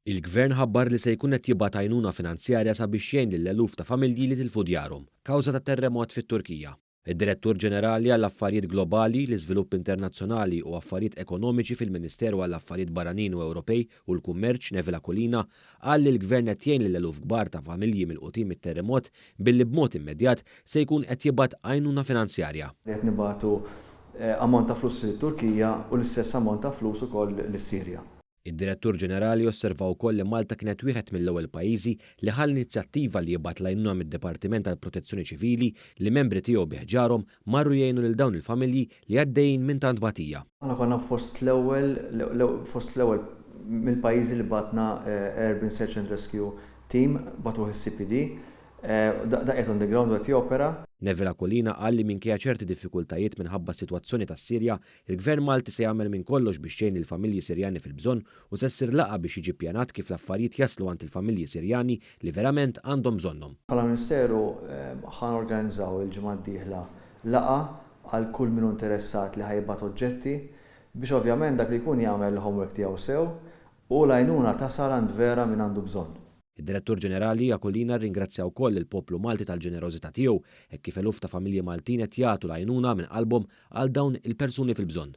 Il-Gvern ħabbar li se jkun qed jibgħat għajnuna finanzjarja sabiex jgħin lill-eluf ta' familji li tilfu djarhom kawża tat-terremot fit-Turkija. Id-Direttur Ġenerali għall-Affarijiet Globali, l-Iżvilupp Internazzjonali u Affarijiet Ekonomiċi fil-Ministeru għall-Affarijiet Barranin u Ewropej u l-Kummerċ Neville Akulina qal li l-Gvern qed jgħin lill-eluf kbar ta' familji milqutin mit-terremot billi b'mod immedjat se jkun qed jibgħat għajnuna finanzjarja. Qed nibagħtu ammont ta' flus lit-Turkija u l-istess ammont ta' flus ukoll lis-Sirja. Id-Direttur Ġenerali osserva wkoll li Malta kienet wieħed mill-ewwel pajjiżi li ħall inizjattiva li jibgħat lajnuna mid-Dipartiment tal-Protezzjoni Ċivili li membri tiegħu biħġarhom marru jgħinu lil dawn il-familji li għaddejjin minn tant bagħtija. Aħna konna fost l-ewwel mill-pajjiżi li batna Urban Search and Rescue Team batuh is-CPD. Daqqiet on the ground qed jopera. Neville Akulina qal li minkejja ċerti diffikultajiet minħabba s-sitwazzjoni tas-Sirja, il-Gvern Malti se jagħmel minn kollox biex jgħin il-familji Sirjani fil-bżonn u se ssir laqgħa biex jiġi ppjanat kif l-affarijiet jaslu għand il-familji Sirjani li verament għandhom bżonnhom. Bħala Ministeru ħan organizzaw il-ġimgħa d-dieħla laqgħa għal kull min interessat li ħajbad oġġetti biex ovvjament dak li jkun jagħmel il-homework tiegħu sew u l-għajnuna tasal għand vera min għandu bżonn. Id-Direttur Ġenerali Akulina rringrazzja wkoll il-poplu Malti tal-ġenerożità tiegħu hekk kif eluf ta' familji Maltin qed jagħtu l-għajnuna minn qalbhom għal dawn il-persuni fil-bżonn.